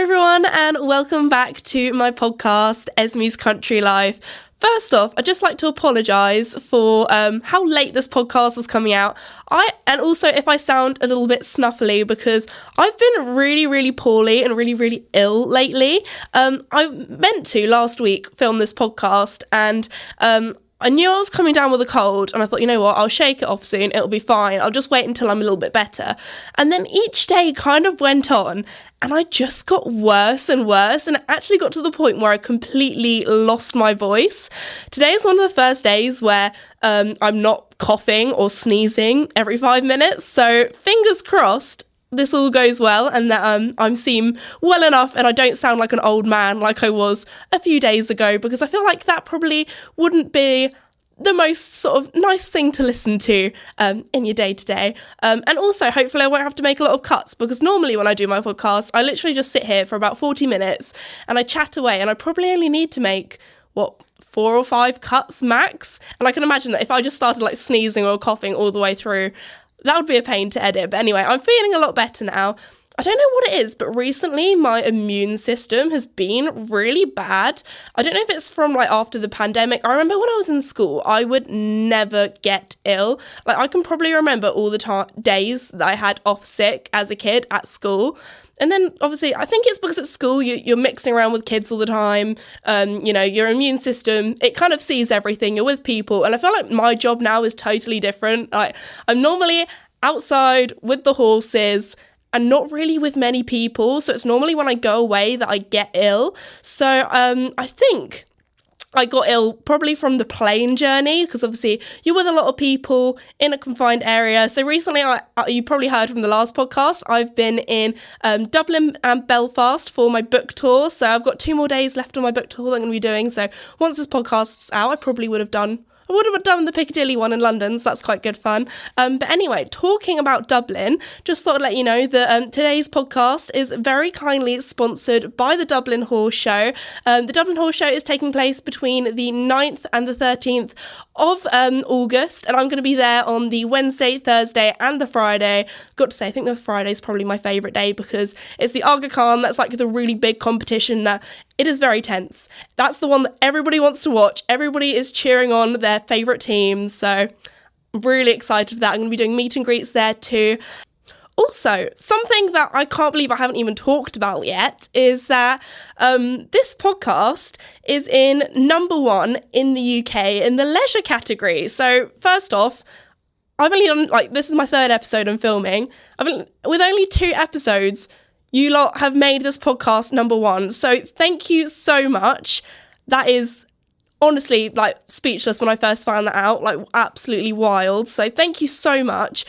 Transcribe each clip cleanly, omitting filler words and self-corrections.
everyone, and welcome back to my podcast, Esme's Country Life. First off, I'd just like to apologise for how late this podcast is coming out. And also if I sound a little bit snuffly, because I've been really, really poorly and really, really ill lately. I meant to last week film this podcast, and I knew I was coming down with a cold, and I thought, you know what, I'll shake it off soon, it'll be fine, I'll just wait until I'm a little bit better. And then each day kind of went on, and I just got worse and worse, and it actually got to the point where I completely lost my voice. Today is one of the first days where I'm not coughing or sneezing every 5 minutes, so fingers crossed this all goes well, and that I seem well enough and I don't sound like an old man like I was a few days ago, because I feel like that probably wouldn't be the most sort of nice thing to listen to in your day-to-day. And also, hopefully I won't have to make a lot of cuts, because normally when I do my podcast, I literally just sit here for about 40 minutes and I chat away, and I probably only need to make, 4 or 5 cuts max. And I can imagine that if I just started like sneezing or coughing all the way through, that would be a pain to edit. But anyway, I'm feeling a lot better now. I don't know what it is, but recently my immune system has been really bad. I don't know if it's from like after the pandemic. I remember when I was in school, I would never get ill. Like I can probably remember all the days that I had off sick as a kid at school. And then obviously I think it's because at school you're mixing around with kids all the time. Your immune system, it kind of sees everything. You're with people. And I feel like my job now is totally different. Like I'm normally outside with the horses and not really with many people. So it's normally when I go away that I get ill. So I think I got ill probably from the plane journey, because obviously you're with a lot of people in a confined area. So recently, you probably heard from the last podcast, I've been in Dublin and Belfast for my book tour. So I've got 2 more days left on my book tour that I'm going to be doing. So once this podcast's out, I probably would have done the Piccadilly one in London, so that's quite good fun. But anyway, talking about Dublin, just thought I'd let you know that today's podcast is very kindly sponsored by the Dublin Horse Show. The Dublin Horse Show is taking place between the 9th and the 13th of August, and I'm going to be there on the Wednesday, Thursday and the Friday. Got to say, I think the Friday is probably my favourite day, because it's the Aga Khan. That's like the really big competition that it is very tense. That's the one that everybody wants to watch. Everybody is cheering on their favourite teams, so I'm really excited for that. I'm going to be doing meet and greets there too. Also, something that I can't believe I haven't even talked about yet is that this podcast is in number 1 in the UK in the leisure category. So first off, I've only done, this is my 3rd episode I'm filming. With only 2 episodes, you lot have made this podcast number 1. So thank you so much. That is honestly speechless when I first found that out, absolutely wild. So thank you so much.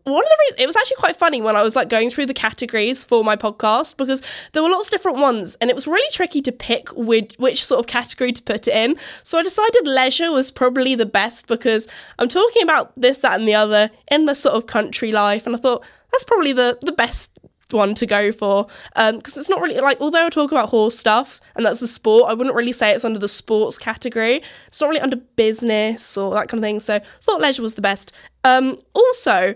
One of the reasons, it was actually quite funny when I was going through the categories for my podcast, because there were lots of different ones and it was really tricky to pick which sort of category to put it in. So I decided leisure was probably the best, because I'm talking about this, that and the other in the sort of country life, and I thought that's probably the best one to go for, because it's not really although I talk about horse stuff and that's the sport, I wouldn't really say it's under the sports category. It's not really under business or that kind of thing, so I thought leisure was the best. Also,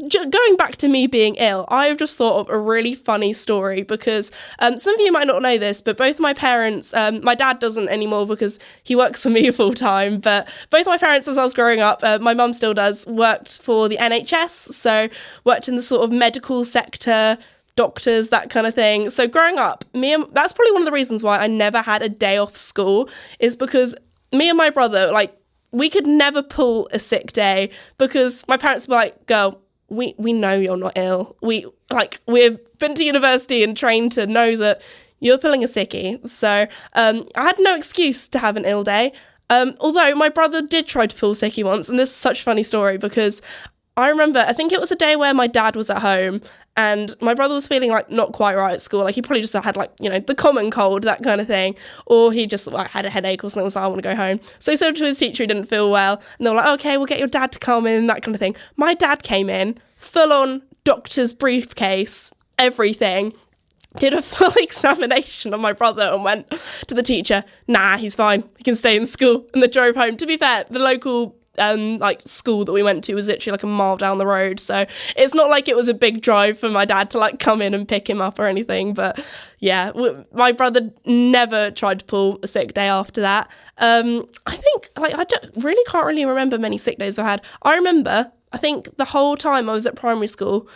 going back to me being ill, I have just thought of a really funny story, because some of you might not know this, but both my parents, my dad doesn't anymore because he works for me full time, but both my parents as I was growing up, my mum still does, worked for the NHS, so worked in the sort of medical sector, doctors, that kind of thing. So growing up, that's probably one of the reasons why I never had a day off school, is because me and my brother, we could never pull a sick day, because my parents were like, girl, we know you're not ill. We've been to university and trained to know that you're pulling a sickie. So I had no excuse to have an ill day. Although my brother did try to pull sickie once, and this is such a funny story, because I remember, I think it was a day where my dad was at home and my brother was feeling not quite right at school. He probably just had the common cold, that kind of thing. Or he just had a headache or something, was like, I want to go home. So he said to his teacher he didn't feel well. And they were like, okay, we'll get your dad to come in, that kind of thing. My dad came in, full on doctor's briefcase, everything. Did a full examination on my brother and went to the teacher, nah, he's fine. He can stay in school. And they drove home. To be fair, the local like school that we went to was literally like a mile down the road, so it's not like it was a big drive for my dad to like come in and pick him up or anything. But yeah, my brother never tried to pull a sick day after that. I think like can't really remember many sick days I had. I remember, I think the whole time I was at primary school,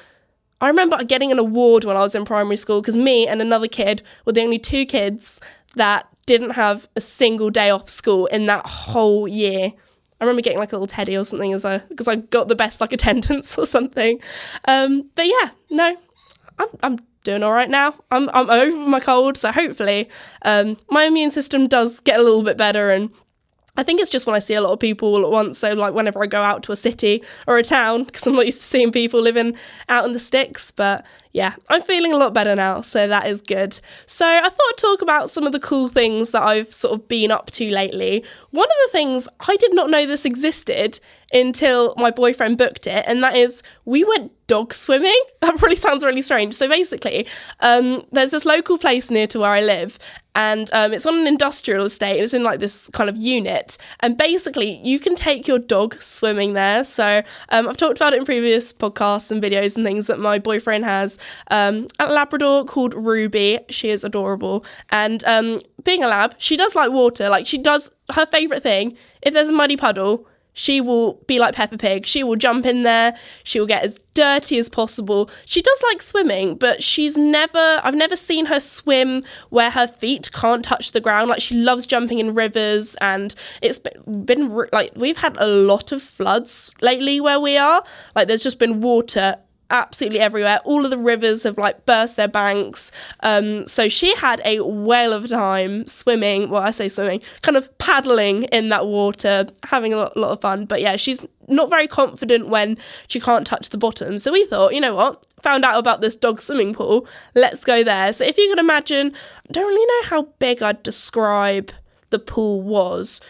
I remember getting an award when I was in primary school because me and another kid were the only two kids that didn't have a single day off school in that whole year. I remember getting like a little teddy or something because I got the best like attendance or something. But yeah, no, I'm doing all right now. I'm over my cold, so hopefully my immune system does get a little bit better. And I think it's just when I see a lot of people all at once. So like whenever I go out to a city or a town, because I'm not used to seeing people living out in the sticks. But yeah, I'm feeling a lot better now, so that is good. So I thought I'd talk about some of the cool things that I've sort of been up to lately. One of the things, I did not know this existed until my boyfriend booked it, and that is we went dog swimming. That probably sounds really strange. So basically, there's this local place near to where I live, and it's on an industrial estate. It's in like this kind of unit, and basically you can take your dog swimming there. So I've talked about it in previous podcasts and videos and things that my boyfriend has a Labrador called Ruby. She is adorable, and being a lab, she does like water. Like she does, her favourite thing, if there's a muddy puddle, she will be like Peppa Pig. She will jump in there. She will get as dirty as possible. She does like swimming, but I've never seen her swim where her feet can't touch the ground. Like she loves jumping in rivers, and it's been like we've had a lot of floods lately where we are. Like there's just been water absolutely everywhere. All of the rivers have like burst their banks. So she had a whale of a time swimming. Well, I say swimming, kind of paddling in that water, having a lot of fun. But yeah, she's not very confident when she can't touch the bottom. So we thought, you know what? Found out about this dog swimming pool. Let's go there. So if you can imagine, I don't really know how big I'd describe the pool was.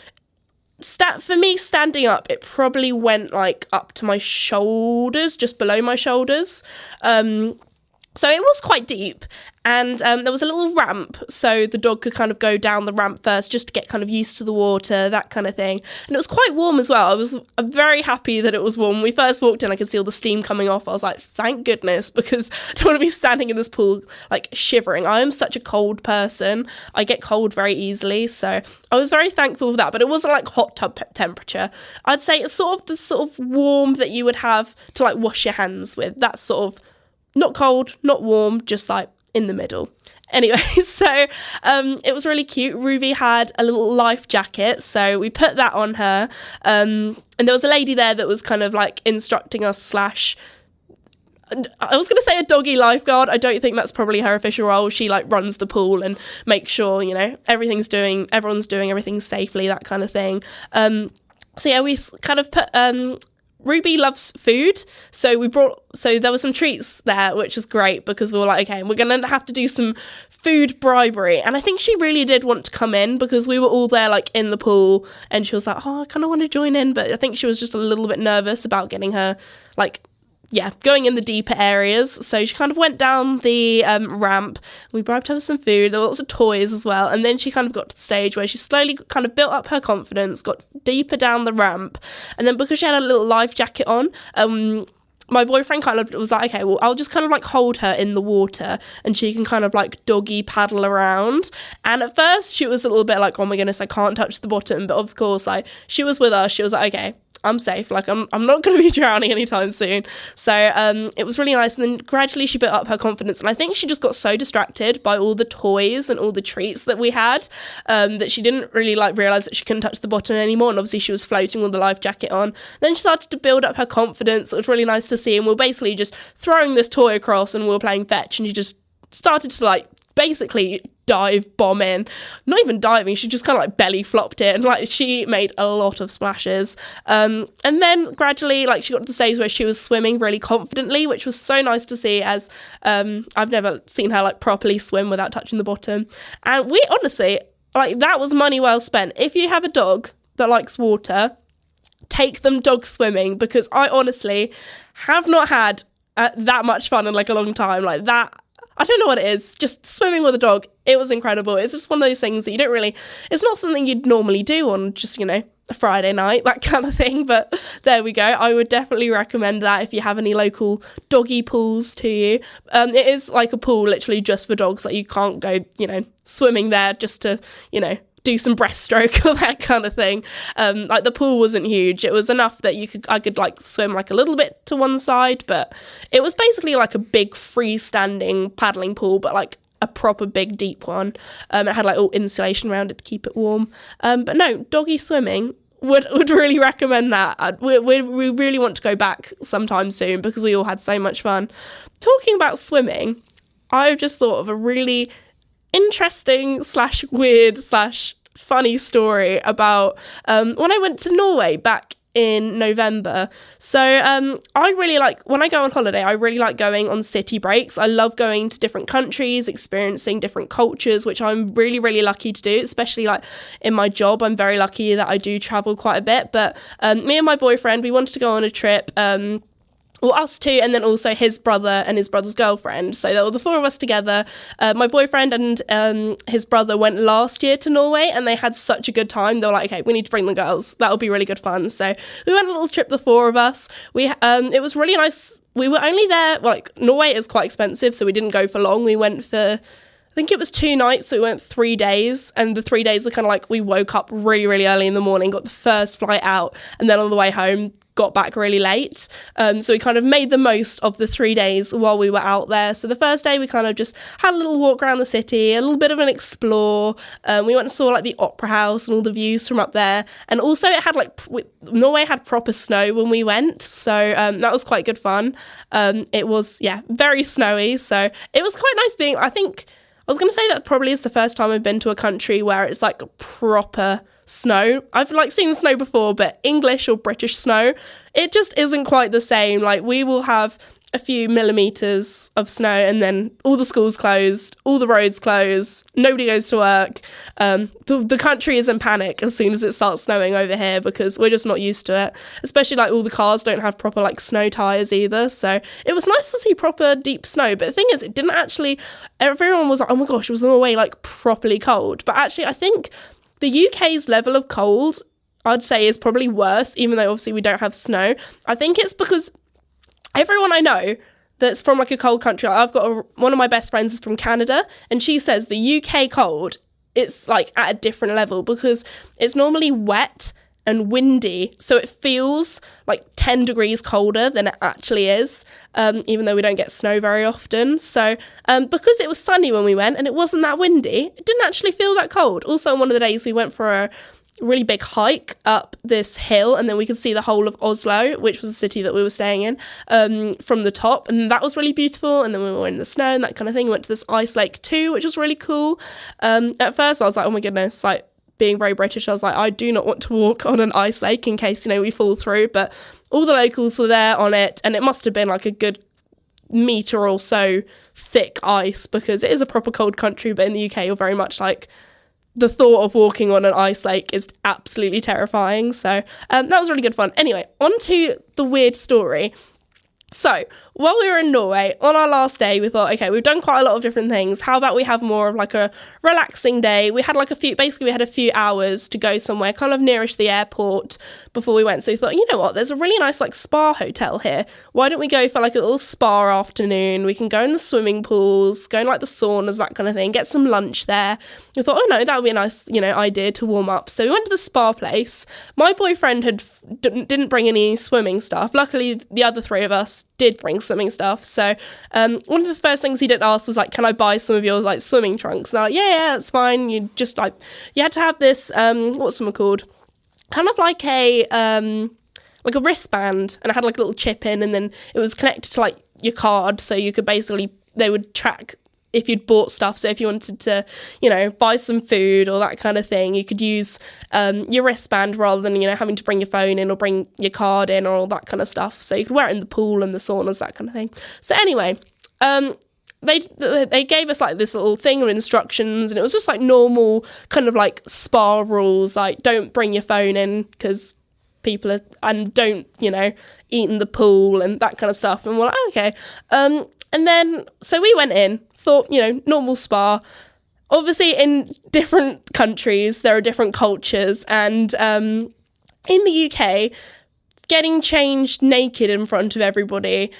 For me, standing up, it probably went like up to my shoulders, just below my shoulders. So it was quite deep, and there was a little ramp, so the dog could kind of go down the ramp first just to get kind of used to the water, that kind of thing. And it was quite warm as well. I'm very happy that it was warm. When we first walked in, I could see all the steam coming off. I was like, thank goodness, because I don't want to be standing in this pool like shivering. I am such a cold person. I get cold very easily, so I was very thankful for that. But it wasn't like hot tub temperature. I'd say it's sort of the sort of warm that you would have to like wash your hands with. That's sort of not cold, not warm, just like in the middle. Anyway, so it was really cute. Ruby had a little life jacket, so we put that on her. And there was a lady there that was kind of like instructing us / I was going to say a doggy lifeguard. I don't think that's probably her official role. She like runs the pool and makes sure, you know, everyone's doing everything safely, that kind of thing. So yeah, we kind of put Ruby loves food, so there were some treats there, which is great because we were like, okay, we're gonna have to do some food bribery. And I think she really did want to come in because we were all there like in the pool, and she was like, oh, I kind of want to join in, but I think she was just a little bit nervous about getting her going in the deeper areas. So she kind of went down the ramp. We bribed her with some food. There were lots of toys as well. And then she kind of got to the stage where she slowly kind of built up her confidence, got deeper down the ramp. And then because she had a little life jacket on, my boyfriend kind of was like, okay, well, I'll just kind of like hold her in the water and she can kind of like doggy paddle around. And at first she was a little bit like, oh my goodness, I can't touch the bottom. But of course, like she was with us. She was like, okay, I'm safe. Like I'm not going to be drowning anytime soon. So it was really nice. And then gradually she built up her confidence. And I think she just got so distracted by all the toys and all the treats that we had that she didn't really like realize that she couldn't touch the bottom anymore. And obviously she was floating with the life jacket on. Then she started to build up her confidence. It was really nice to see. And we were basically just throwing this toy across and we were playing fetch. And she just started to like basically dive bomb in. Not even diving, she just kind of like belly flopped it, and like she made a lot of splashes. And then gradually like she got to the stage where she was swimming really confidently, which was so nice to see, as I've never seen her like properly swim without touching the bottom. And we honestly, like, that was money well spent. If you have a dog that likes water, take them dog swimming, because I honestly have not had that much fun in like a long time. Like that, I don't know what it is, just swimming with a dog. It was incredible. It's just one of those things that you don't really, it's not something you'd normally do on just, a Friday night, that kind of thing. But there we go. I would definitely recommend that if you have any local doggy pools to you. It is like a pool literally just for dogs. Like you can't go, swimming there just to, do some breaststroke or that kind of thing. Like the pool wasn't huge. It was enough that I could like swim like a little bit to one side, but it was basically like a big freestanding paddling pool, but like a proper big deep one. It had like all insulation around it to keep it warm. But no, doggy swimming, would really recommend that. We really want to go back sometime soon because we all had so much fun. Talking about swimming, I've just thought of a really interesting / weird / funny story about when I went to Norway back in November. So I really like, when I go on holiday, I really like going on city breaks. I love going to different countries, experiencing different cultures, which I'm really, really lucky to do, especially like in my job. I'm very lucky that I do travel quite a bit. But me and my boyfriend, we wanted to go on a trip. Well, us two, and then also his brother and his brother's girlfriend. So there were the four of us together. My boyfriend and his brother went last year to Norway, and they had such a good time. They were like, okay, we need to bring the girls. That'll be really good fun. So we went on a little trip, the four of us. It was really nice. We were only there, Norway is quite expensive, so we didn't go for long. We went for, I think it was 2 nights, so we went 3 days, and the 3 days were kind of like, we woke up really, really early in the morning, got the first flight out, and then on the way home, got back really late. So we kind of made the most of the 3 days while we were out there. So the first day we kind of just had a little walk around the city, a little bit of an explore. We went and saw like the opera house and all the views from up there. And also it had Norway had proper snow when we went. So that was quite good fun. It was, very snowy. So it was quite nice being, I was going to say that probably is the first time I've been to a country where it's like proper snow. I've seen snow before, but English or British snow, it just isn't quite the same. Like we will have a few millimeters of snow and then all the schools closed, all the roads closed, nobody goes to work. The country is in panic as soon as it starts snowing over here because we're just not used to it. Especially like all the cars don't have proper like snow tires either. So it was nice to see proper deep snow. But the thing is, it didn't actually, everyone was like, oh my gosh, it was in a way like properly cold. But actually I think the UK's level of cold, I'd say, is probably worse, even though obviously we don't have snow. I think it's because everyone I know that's from like a cold country, like I've got one of my best friends is from Canada, and she says the UK cold, it's like at a different level because it's normally wet and windy, so it feels like 10 degrees colder than it actually is, even though we don't get snow very often. So because it was sunny when we went and it wasn't that windy, it didn't actually feel that cold. Also on one of the days we went for a really big hike up this hill, and then we could see the whole of Oslo, which was the city that we were staying in, from the top, and that was really beautiful. And then we were in the snow and that kind of thing. We went to this ice lake too, which was really cool. At first I was like, oh my goodness, like being very British, I was like, I do not want to walk on an ice lake in case, we fall through. But all the locals were there on it, and it must have been like a good metre or so thick ice because it is a proper cold country. But in the UK, you're very much like, the thought of walking on an ice lake is absolutely terrifying. So that was really good fun. Anyway, on to the weird story. So while we were in Norway, on our last day, we thought, okay, we've done quite a lot of different things. How about we have more of like a relaxing day? We had we had a few hours to go somewhere kind of nearish the airport before we went. So we thought, you know what, there's a really nice like spa hotel here. Why don't we go for like a little spa afternoon? We can go in the swimming pools, go in like the saunas, that kind of thing, get some lunch there. We thought, oh no, that would be a nice, idea to warm up. So we went to the spa place. My boyfriend didn't bring any swimming stuff. Luckily, the other 3 of us did bring swimming stuff. So one of the first things he did ask was like, can I buy some of your like swimming trunks? And I'm like, yeah, that's fine. You just like, you had to have this what's them called, kind of like a wristband, and it had like a little chip in, and then it was connected to like your card, so you could basically, they would track if you'd bought stuff. So if you wanted to, buy some food or that kind of thing, you could use your wristband rather than, having to bring your phone in or bring your card in or all that kind of stuff. So you could wear it in the pool and the saunas, that kind of thing. So anyway, they gave us like this little thing of instructions, and it was just like normal kind of like spa rules, like don't bring your phone in because people are, and don't, eat in the pool and that kind of stuff. And we're like, okay. And then, so we went in, thought, normal spa. Obviously, in different countries, there are different cultures. And in the UK, getting changed naked in front of everybody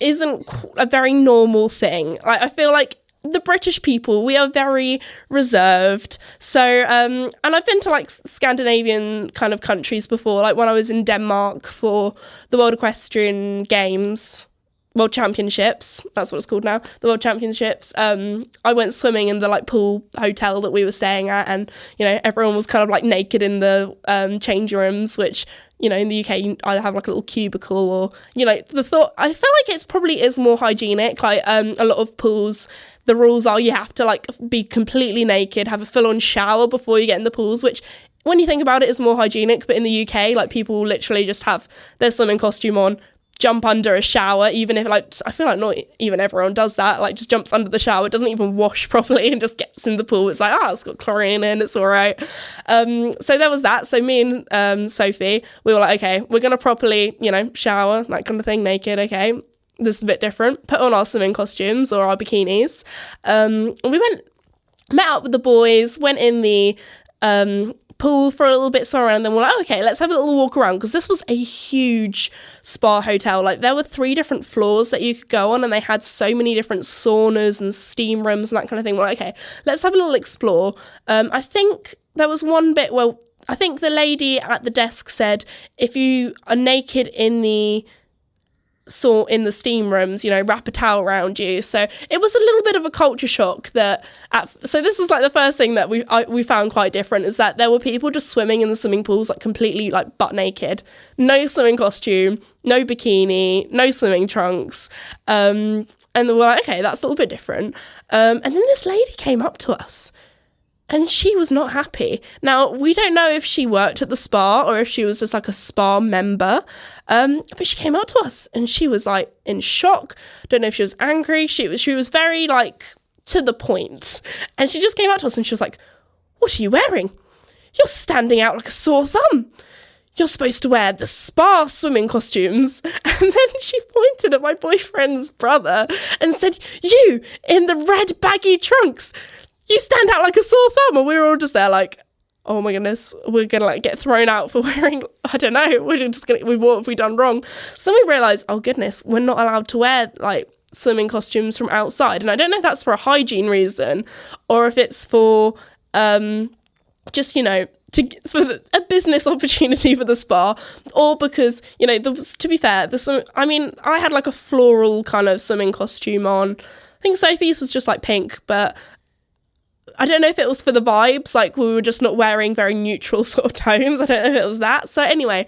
isn't a very normal thing. I feel like the British people, we are very reserved. So, and I've been to like Scandinavian kind of countries before, like when I was in Denmark for the World Equestrian Games, World Championships, that's what it's called now, the World Championships. I went swimming in the like pool hotel that we were staying at, and, everyone was kind of like naked in the change rooms, which, in the UK, you either have like a little cubicle or, I feel like it's probably is more hygienic. Like a lot of pools, the rules are you have to like be completely naked, have a full-on shower before you get in the pools, which when you think about it is more hygienic. But in the UK, like people literally just have their swimming costume on, jump under a shower, even if like I feel like not even everyone does that, like just jumps under the shower, doesn't even wash properly and just gets in the pool. It's like, it's got chlorine in, it's all right. So there was that. So me and Sophie, we were like, okay, we're gonna properly, shower, that kind of thing, naked. Okay, this is a bit different. Put on our swimming costumes or our bikinis. We met up with the boys, went in the pool for a little bit, swam around, and then we're like, okay, let's have a little walk around, because this was a huge spa hotel. Like there were 3 different floors that you could go on, and they had so many different saunas and steam rooms and that kind of thing. We're like, okay, let's have a little explore. I think there was one bit where I think the lady at the desk said if you are naked in the steam rooms, wrap a towel around you. So it was a little bit of a culture shock so this is like the first thing that we found quite different, is that there were people just swimming in the swimming pools like completely like butt naked, no swimming costume, no bikini, no swimming trunks, and we're like, okay, that's a little bit different. And then this lady came up to us, and she was not happy. Now, we don't know if she worked at the spa or if she was just like a spa member, but she came up to us and she was like in shock. Don't know if she was angry. She was very like to the point. And she just came up to us and she was like, what are you wearing? You're standing out like a sore thumb. You're supposed to wear the spa swimming costumes. And then she pointed at my boyfriend's brother and said, you in the red baggy trunks, you stand out like a sore thumb. And we were all just there like, oh my goodness, we're gonna like get thrown out for wearing, I don't know, what have we done wrong? So then we realised, oh goodness, we're not allowed to wear like swimming costumes from outside. And I don't know if that's for a hygiene reason or if it's for just, for a business opportunity for the spa, or because, to be fair, I had like a floral kind of swimming costume on. I think Sophie's was just like pink, but I don't know if it was for the vibes, like we were just not wearing very neutral sort of tones. I don't know if it was that. So anyway,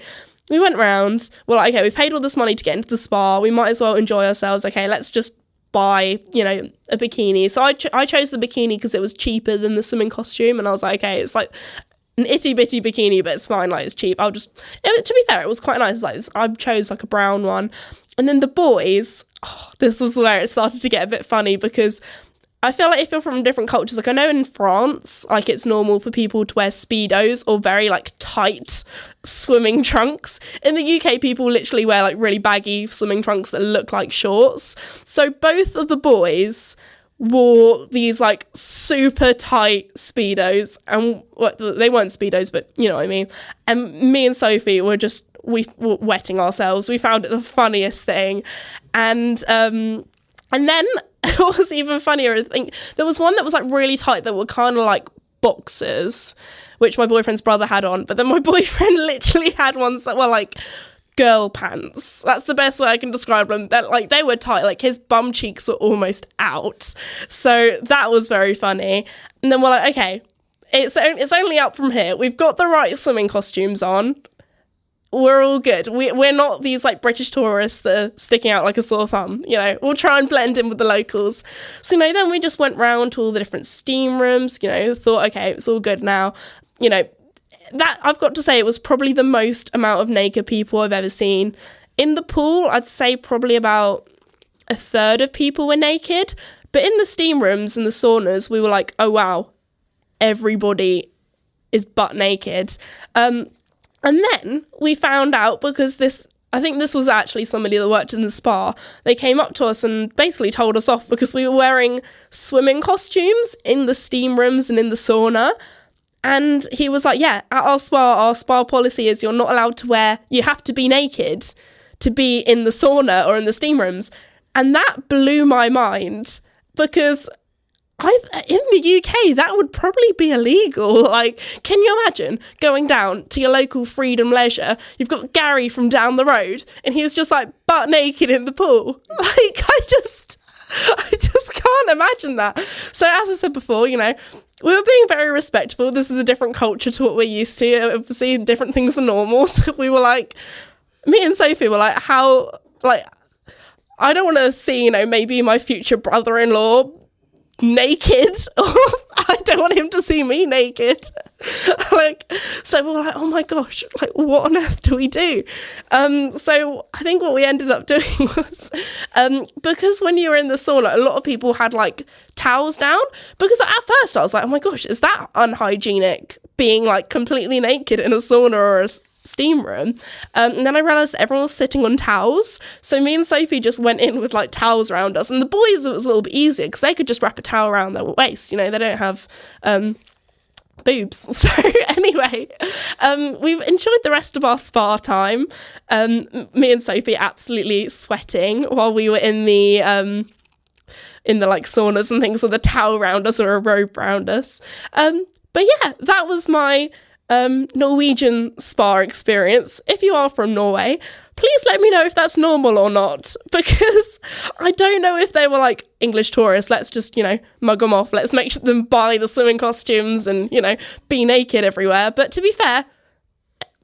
we went round. We're like, okay, we paid all this money to get into the spa. We might as well enjoy ourselves. Okay, let's just buy, a bikini. So I chose the bikini because it was cheaper than the swimming costume. And I was like, okay, it's like an itty bitty bikini, but it's fine. Like it's cheap. To be fair, it was quite nice. Like I chose like a brown one. And then the boys, this was where it started to get a bit funny, because I feel like if you're from different cultures, like I know in France, like it's normal for people to wear Speedos or very like tight swimming trunks. In the UK, people literally wear like really baggy swimming trunks that look like shorts. So both of the boys wore these like super tight Speedos, and they weren't Speedos, but you know what I mean. And me and Sophie were wetting ourselves. We found it the funniest thing. And then it was even funnier. I think there was one that was like really tight that were kind of like boxers, which my boyfriend's brother had on. But then my boyfriend literally had ones that were like girl pants. That's the best way I can describe them. That like they were tight, like his bum cheeks were almost out. So that was very funny. And then we're like, okay, it's only up from here. We've got the right swimming costumes on. We're all good. We're not these like British tourists that are sticking out like a sore thumb. We'll try and blend in with the locals. So then we just went round to all the different steam rooms. Thought, okay, it's all good now. That I've got to say, it was probably the most amount of naked people I've ever seen. In the pool, I'd say probably about a third of people were naked. But in the steam rooms and the saunas, we were like, oh wow, everybody is butt naked. And then we found out, because I think this was actually somebody that worked in the spa. They came up to us and basically told us off because we were wearing swimming costumes in the steam rooms and in the sauna. And he was like, yeah, at our spa policy is you're not allowed to you have to be naked to be in the sauna or in the steam rooms. And that blew my mind because in the UK, that would probably be illegal. Like, can you imagine going down to your local Freedom Leisure? You've got Gary from down the road and he's just like butt naked in the pool. Like, I just can't imagine that. So as I said before, we were being very respectful. This is a different culture to what we're used to. Obviously, different things are normal. So we were like, me and Sophie were like, I don't want to see, maybe my future brother-in-law naked, or I don't want him to see me naked. So we were like, oh my gosh, what on earth do we do? So I think what we ended up doing was, because when you were in the sauna, a lot of people had towels down, because at first I was like, oh my gosh, is that unhygienic, being completely naked in a sauna or a steam room? And then I realised that everyone was sitting on towels, so me and Sophie just went in with towels around us, and the boys, it was a little bit easier because they could just wrap a towel around their waist. They don't have boobs. So anyway, we've enjoyed the rest of our spa time. Me and Sophie absolutely sweating while we were in the saunas and things with a towel around us or a robe around us. But yeah, that was my Norwegian spa experience. If you are from Norway, please let me know if that's normal or not, because I don't know if they were English tourists, let's just mug them off, let's make them buy the swimming costumes and be naked everywhere. But to be fair,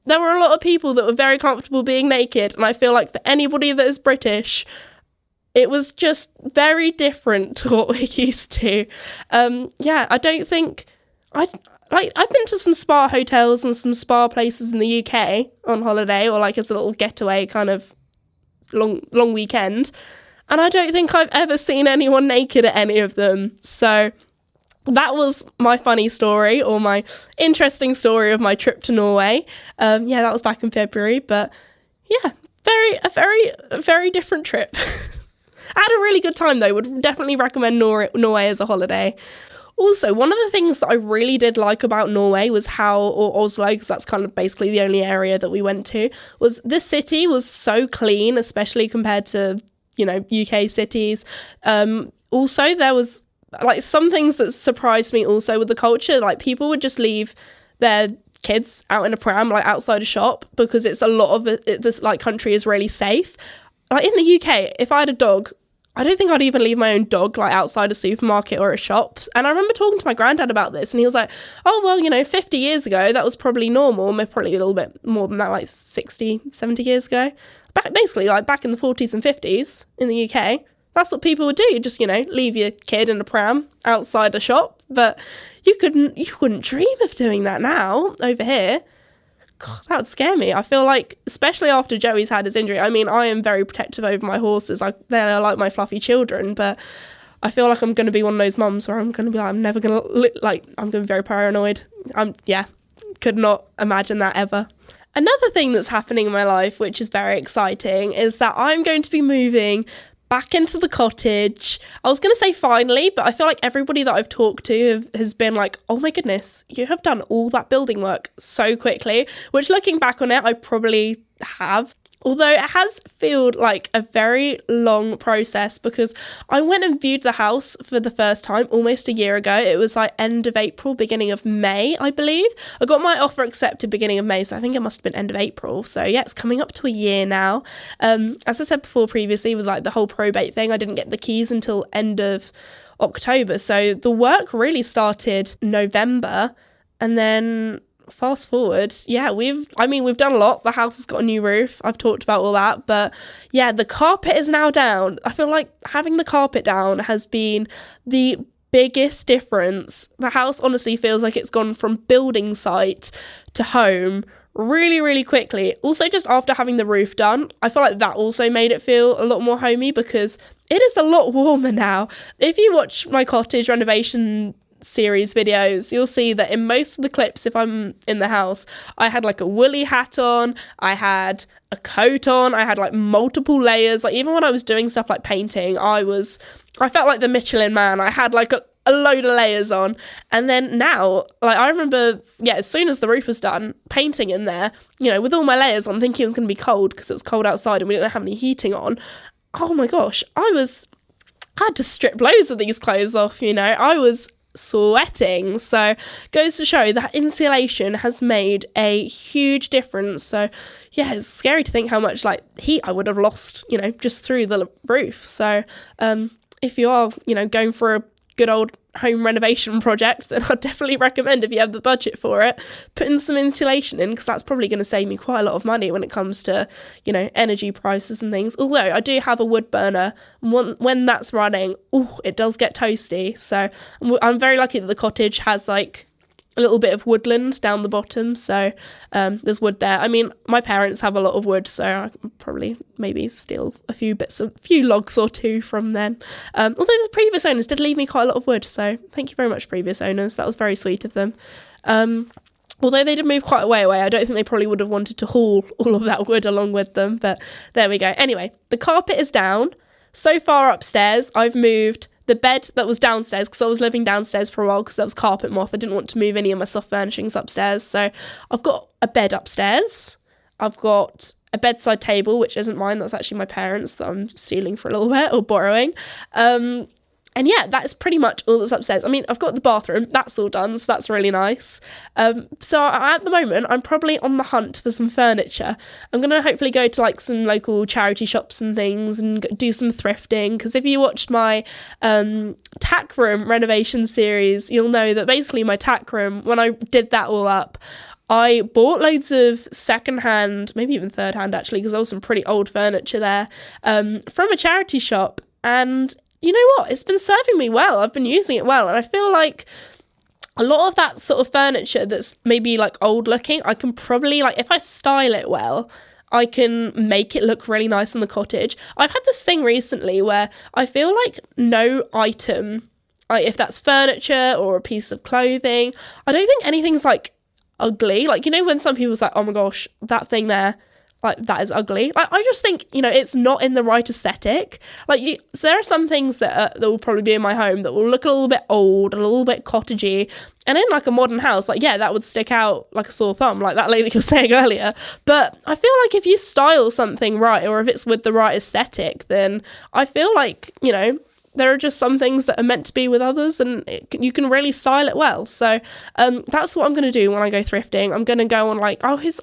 there were a lot of people that were very comfortable being naked, and I feel like for anybody that is British, it was just very different to what we're used to. I don't think I've been to some spa hotels and some spa places in the UK on holiday, or as a little getaway kind of long weekend, and I don't think I've ever seen anyone naked at any of them. So that was my funny story, or my interesting story of my trip to Norway. That was back in February, but yeah, a very different trip. I had a really good time though. Would definitely recommend Norway as a holiday. Also, one of the things that I really did like about Norway was or Oslo, because that's kind of basically the only area that we went to, was this city was so clean, especially compared to, UK cities. Also, there was some things that surprised me also with the culture. People would just leave their kids out in a pram, outside a shop, because it's a lot of this country is really safe. In the UK, if I had a dog, I don't think I'd even leave my own dog outside a supermarket or a shop. And I remember talking to my granddad about this, and he was like, oh, well, 50 years ago, that was probably normal. Probably a little bit more than that, 60, 70 years ago. Basically, back in the 40s and 50s in the UK, that's what people would do. You just, leave your kid in a pram outside a shop. But you couldn't dream of doing that now over here. God, that would scare me. I feel especially after Joey's had his injury, I am very protective over my horses. They're like my fluffy children, but I feel like I'm going to be one of those mums where I'm going to be I'm never going to I'm going to be very paranoid. Could not imagine that ever. Another thing that's happening in my life, which is very exciting, is that I'm going to be moving back into the cottage. I was going to say finally, but I feel like everybody that I've talked to has been like, oh my goodness, you have done all that building work so quickly, which looking back on it, I probably have. Although it has felt like a very long process, because I went and viewed the house for the first time almost a year ago. It was end of April, beginning of May, I believe. I got my offer accepted beginning of May, so I think it must have been end of April. So yeah, it's coming up to a year now. As I said before previously, with the whole probate thing, I didn't get the keys until end of October. So the work really started November, and then fast forward, we've done a lot. The house has got a new roof. I've talked about all that, but yeah, the carpet is now down. I feel like having the carpet down has been the biggest difference. The house honestly feels like it's gone from building site to home really, really quickly. Also, just after having the roof done, I feel like that also made it feel a lot more homey, because it is a lot warmer now. If you watch my cottage renovation series videos, you'll see that in most of the clips, if I'm in the house, I had like a woolly hat on, I had a coat on, I had like multiple layers. Like even when I was doing stuff like painting, I felt like the Michelin Man. I had like a load of layers on. And then now, like I remember, as soon as the roof was done, painting in there, with all my layers on, thinking it was going to be cold because it was cold outside and we didn't have any heating on. Oh my gosh, I had to strip loads of these clothes off, I was sweating. So goes to show that insulation has made a huge difference. So it's scary to think how much like heat I would have lost, just through the roof. So if you are, going for a good old home renovation project, then I'd definitely recommend, if you have the budget for it, putting some insulation in, because that's probably going to save me quite a lot of money when it comes to, energy prices and things. Although I do have a wood burner, when that's running, it does get toasty. So I'm very lucky that the cottage has like a little bit of woodland down the bottom, so there's wood there. I mean, my parents have a lot of wood, so I can probably maybe steal a few logs or two from them. Although the previous owners did leave me quite a lot of wood, so thank you very much, previous owners. That was very sweet of them. Although they did move quite a way away, I don't think they probably would have wanted to haul all of that wood along with them, but there we go. Anyway, the carpet is down. So far upstairs, I've moved the bed that was downstairs, because I was living downstairs for a while because there was carpet moth. I didn't want to move any of my soft furnishings upstairs. So I've got a bed upstairs. I've got a bedside table, which isn't mine. That's actually my parents' that I'm stealing for a little bit or borrowing. And that's pretty much all that's upstairs. I mean, I've got the bathroom. That's all done, so that's really nice. So at the moment, I'm probably on the hunt for some furniture. I'm going to hopefully go to like some local charity shops and things and do some thrifting, because if you watched my tack room renovation series, you'll know that basically my tack room, when I did that all up, I bought loads of secondhand, maybe even third hand actually, because there was some pretty old furniture there, from a charity shop. And you know what? It's been serving me well. I've been using it well. And I feel like a lot of that sort of furniture that's maybe like old looking, I can probably, like, if I style it well, I can make it look really nice in the cottage. I've had this thing recently where I feel like no item, like if that's furniture or a piece of clothing, I don't think anything's like ugly. Like, when some people's like, oh my gosh, that thing there, like, that is ugly. Like, I just think, it's not in the right aesthetic. Like, so there are some things that will probably be in my home that will look a little bit old, a little bit cottagey. And in, like, a modern house, like, that would stick out like a sore thumb, like that lady was saying earlier. But I feel like if you style something right, or if it's with the right aesthetic, then I feel like, there are just some things that are meant to be with others, and you can really style it well. So that's what I'm going to do when I go thrifting. I'm going to go on I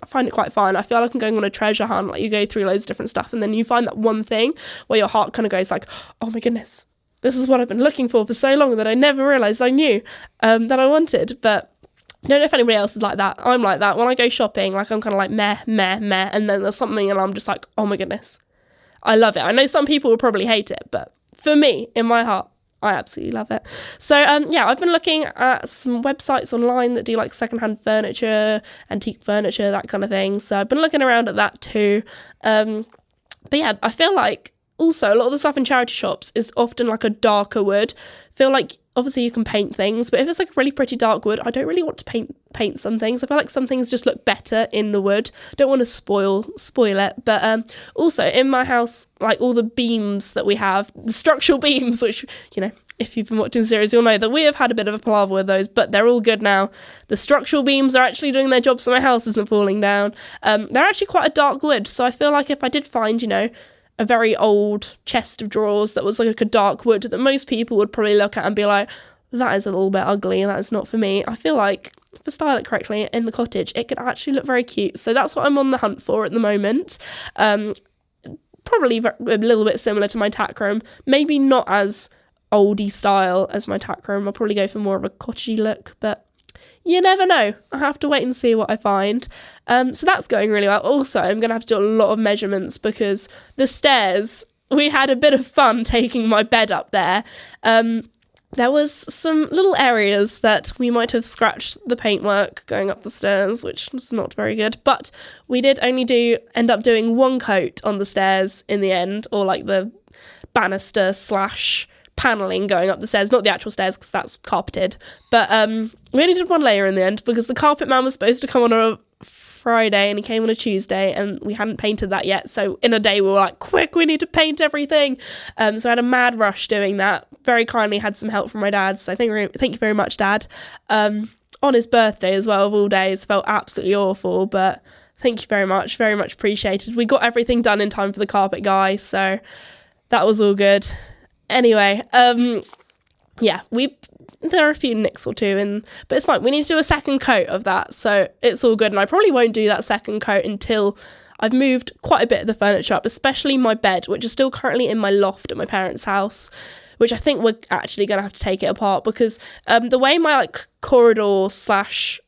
find it quite fun. I feel like I'm going on a treasure hunt. Like, you go through loads of different stuff, and then you find that one thing where your heart kind of goes like, oh my goodness, this is what I've been looking for so long that I never realised I knew that I wanted. But I don't know if anybody else is like that. I'm like that. When I go shopping, like, I'm kind of like meh, meh, meh, and then there's something and I'm just like, oh my goodness, I love it. I know some people will probably hate it, but for me, in my heart, I absolutely love it. So, I've been looking at some websites online that do like secondhand furniture, antique furniture, that kind of thing. So I've been looking around at that too. But I feel like also a lot of the stuff in charity shops is often like a darker wood. I feel like obviously you can paint things, but if it's like a really pretty dark wood, I don't really want to paint some things. I feel like some things just look better in the wood. Don't want to spoil it. But also in my house, like all the beams that we have, the structural beams, which, if you've been watching the series, you'll know that we have had a bit of a palaver with those, but they're all good now. The structural beams are actually doing their job, so my house isn't falling down. They're actually quite a dark wood, so I feel like if I did find, a very old chest of drawers that was like a dark wood that most people would probably look at and be like, that is a little bit ugly, that is not for me. I feel like if I style it correctly in the cottage, it could actually look very cute. So that's what I'm on the hunt for at the moment. Probably a little bit similar to my tack room, maybe not as oldie style as my tack room. I'll probably go for more of a cottagey look, but you never know. I have to wait and see what I find. So that's going really well. Also, I'm going to have to do a lot of measurements because the stairs, we had a bit of fun taking my bed up there. There was some little areas that we might have scratched the paintwork going up the stairs, which was not very good. But we did only end up doing one coat on the stairs in the end, or like the banister / paneling going up the stairs, not the actual stairs because that's carpeted, but we only did one layer in the end because the carpet man was supposed to come on a Friday and he came on a Tuesday and we hadn't painted that yet. So in a day we were like, quick, we need to paint everything. So I had a mad rush doing that. Very kindly had some help from my dad. So thank you very much, Dad. On his birthday as well, of all days, felt absolutely awful, but thank you very much appreciated. We got everything done in time for the carpet guy, so that was all good. Anyway, yeah, there are a few nicks or two, but it's fine. We need to do a second coat of that, so it's all good. And I probably won't do that second coat until I've moved quite a bit of the furniture up, especially my bed, which is still currently in my loft at my parents' house, which I think we're actually going to have to take it apart because the way my like corridor /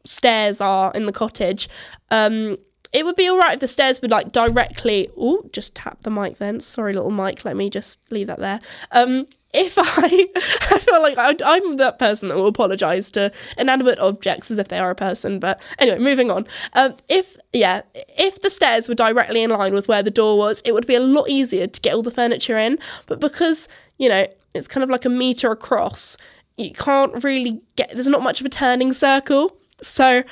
stairs are in the cottage, it would be all right if the stairs would like directly... Oh, just tap the mic then. Sorry, little mic. Let me just leave that there. If I feel like I'm that person that will apologise to inanimate objects as if they are a person. But anyway, moving on. If the stairs were directly in line with where the door was, it would be a lot easier to get all the furniture in. But because, it's kind of like a metre across, you can't really there's not much of a turning circle. So,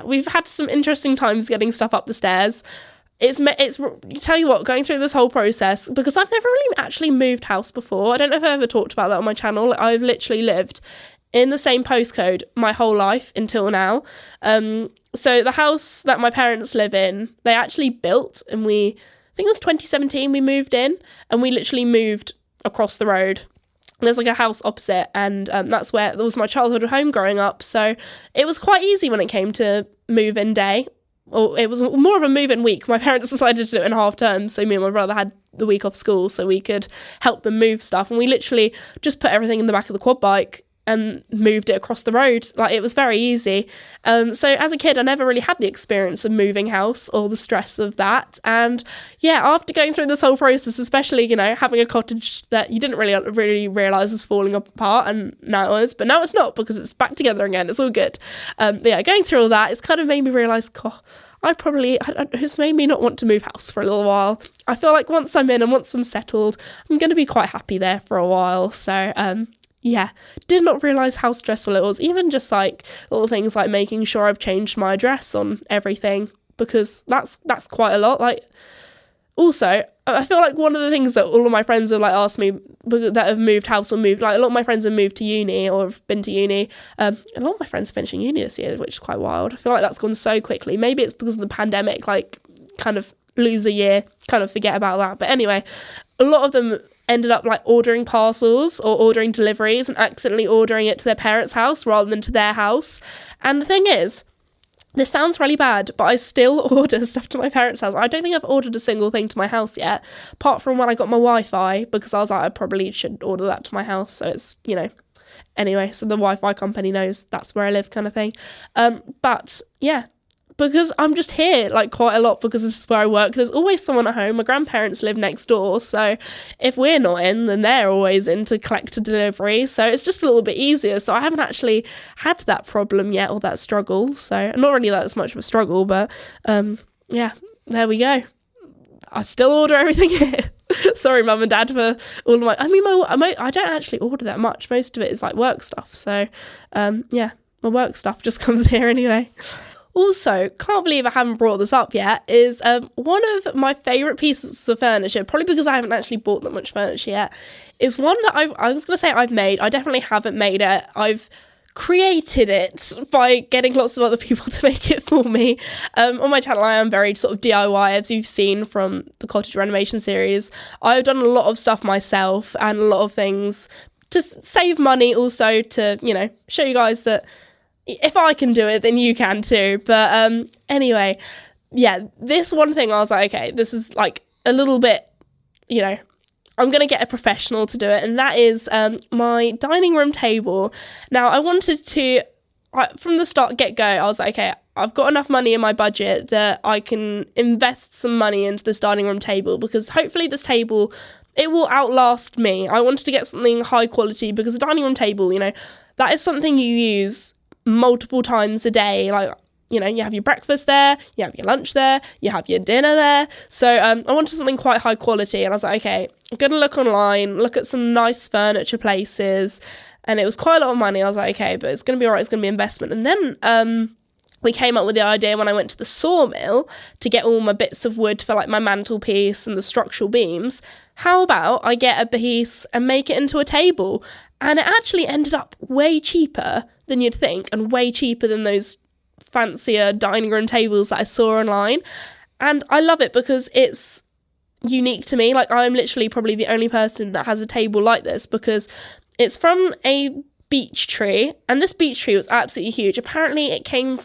we've had some interesting times getting stuff up the stairs. Tell you what, going through this whole process, because I've never really actually moved house before. I don't know if I ever talked about that on my channel. I've literally lived in the same postcode my whole life until now. So the house that my parents live in, they actually built, and I think it was 2017 we moved in, and we literally moved across the road. There's like a house opposite, and that was my childhood home growing up. So it was quite easy when it came to move-in day. Or it was more of a move-in week. My parents decided to do it in half term, so me and my brother had the week off school so we could help them move stuff. And we literally just put everything in the back of the quad bike and moved it across the road. Like, it was very easy. So as a kid, I never really had the experience of moving house or the stress of that. And yeah, after going through this whole process, especially, having a cottage that you didn't really realise was falling apart, and now it is, but now it's not because it's back together again. It's all good. But yeah, going through all that, it's kind of made me realise, it's made me not want to move house for a little while. I feel like once I'm in and once I'm settled, I'm going to be quite happy there for a while. So, did not realise how stressful it was. Even just like little things like making sure I've changed my address on everything, because that's quite a lot. Like, also, I feel like one of the things that all of my friends have like asked me that have moved house or moved, like a lot of my friends have moved to uni or have been to uni. A lot of my friends are finishing uni this year, which is quite wild. I feel like that's gone so quickly. Maybe it's because of the pandemic, like kind of lose a year, kind of forget about that. But anyway, a lot of them ended up like ordering parcels or ordering deliveries and accidentally ordering it to their parents' house rather than to their house. And the thing is, this sounds really bad, but I still order stuff to my parents' house. I don't think I've ordered a single thing to my house yet, apart from when I got my Wi-Fi, because I was like, I probably should order that to my house. So it's, anyway, so the Wi-Fi company knows that's where I live, kind of thing. But yeah, because I'm just here like quite a lot because this is where I work. There's always someone at home. My grandparents live next door, so if we're not in, then they're always in to collect a delivery. So it's just a little bit easier. So I haven't actually had that problem yet, or that struggle. So not really that much of a struggle, but yeah, there we go. I still order everything here. Sorry, Mum and Dad, for all of my... I don't actually order that much. Most of it is like work stuff. So yeah, my work stuff just comes here anyway. Also, can't believe I haven't brought this up yet, is one of my favourite pieces of furniture, probably because I haven't actually bought that much furniture yet, is one that I was going to say I've made. I definitely haven't made it. I've created it by getting lots of other people to make it for me. On my channel, I am very sort of DIY, as you've seen from the cottage renovation series. I've done a lot of stuff myself and a lot of things to save money, also to, show you guys that if I can do it, then you can too. But anyway, yeah, this one thing I was like, okay, this is like a little bit, I'm going to get a professional to do it. And that is my dining room table. Now, I wanted to, from the get-go, I was like, okay, I've got enough money in my budget that I can invest some money into this dining room table, because hopefully this table, it will outlast me. I wanted to get something high quality, because a dining room table, that is something you use multiple times a day. Like, you know, you have your breakfast there, you have your lunch there, you have your dinner there. So I wanted something quite high quality, and I was like, okay, I'm going to look online, look at some nice furniture places, and it was quite a lot of money. I was like, okay, but it's going to be all right, it's going to be investment. And then we came up with the idea when I went to the sawmill to get all my bits of wood for like my mantelpiece and the structural beams. How about I get a piece and make it into a table? And it actually ended up way cheaper than you'd think, and way cheaper than those fancier dining room tables that I saw online. And I love it because it's unique to me. Like, I'm literally probably the only person that has a table like this, because it's from a beech tree, and this beech tree was absolutely huge. Apparently it came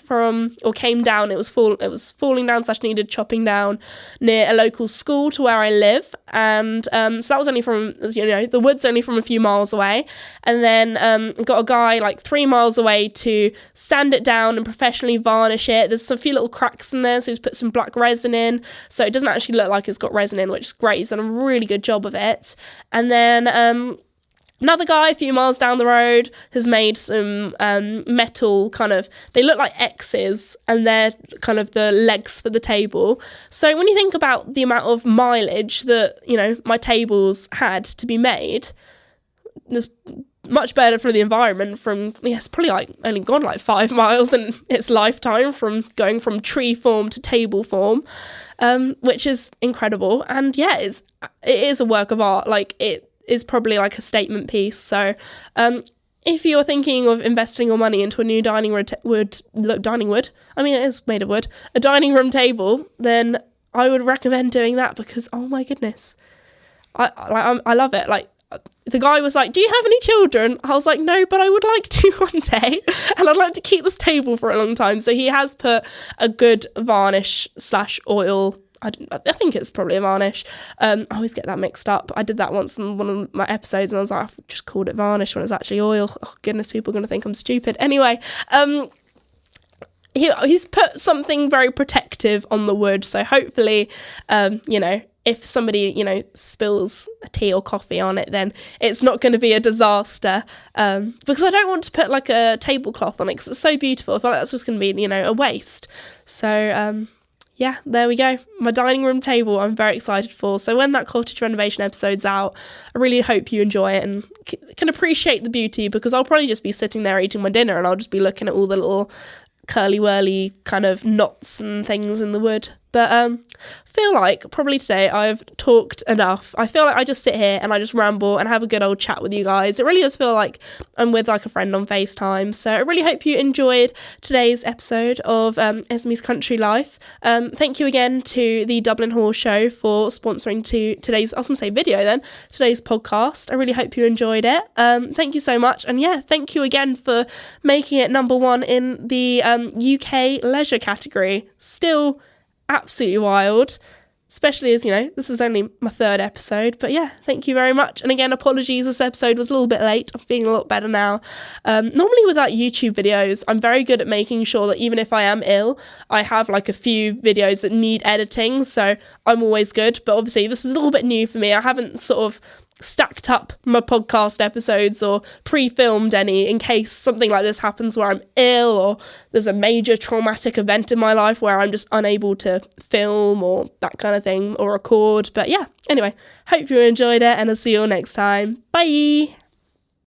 down, it was falling down / needed chopping down near a local school to where I live, and so that was only from, you know, the wood's only from a few miles away. And then got a guy like 3 miles away to sand it down and professionally varnish it. There's a few little cracks in there, so he's put some black resin in, so it doesn't actually look like it's got resin in, which is great. He's done a really good job of it. And then another guy a few miles down the road has made some metal kind of, they look like X's, and they're kind of the legs for the table. So when you think about the amount of mileage that, you know, my tables had to be made, it's much better for the environment. It's probably like only gone like 5 miles in its lifetime from going from tree form to table form, which is incredible. And yeah, it is a work of art. Like, it is probably like a statement piece. So if you're thinking of investing your money into a new dining room I mean, it is made of wood, a dining room table, then I would recommend doing that, because oh my goodness, I love it. Like, the guy was like, do you have any children? I was like, no, but I would like to one day, and I'd like to keep this table for a long time. So he has put a good varnish / oil, I think it's probably a varnish. I always get that mixed up. I did that once in one of my episodes, and I was like, I've just called it varnish when it's actually oil. Oh goodness, people are going to think I'm stupid. Anyway, he's put something very protective on the wood, so hopefully, you know, if somebody, you know, spills a tea or coffee on it, then it's not going to be a disaster, because I don't want to put like a tablecloth on it, because it's so beautiful. I feel like that's just going to be, you know, a waste. So yeah, there we go. My dining room table I'm very excited for. So when that cottage renovation episode's out, I really hope you enjoy it and can appreciate the beauty, because I'll probably just be sitting there eating my dinner, and I'll just be looking at all the little curly-whirly kind of knots and things in the wood. But I feel like probably today I've talked enough. I feel like I just sit here and I just ramble and have a good old chat with you guys. It really does feel like I'm with like a friend on FaceTime. So I really hope you enjoyed today's episode of Esme's Country Life. Thank you again to the Dublin Horse Show for sponsoring today's podcast. I really hope you enjoyed it. Thank you so much. And yeah, thank you again for making it number 1 in the UK leisure category. Still absolutely wild, especially as, you know, this is only my 3rd episode. But yeah, thank you very much. And again, apologies, this episode was a little bit late. I'm feeling a lot better now. Normally with like YouTube videos, I'm very good at making sure that even if I am ill, I have like a few videos that need editing, so I'm always good. But obviously this is a little bit new for me. I haven't sort of stacked up my podcast episodes or pre-filmed any in case something like this happens where I'm ill, or there's a major traumatic event in my life where I'm just unable to film or that kind of thing or record. But yeah, anyway, hope you enjoyed it, and I'll see you all next time. Bye.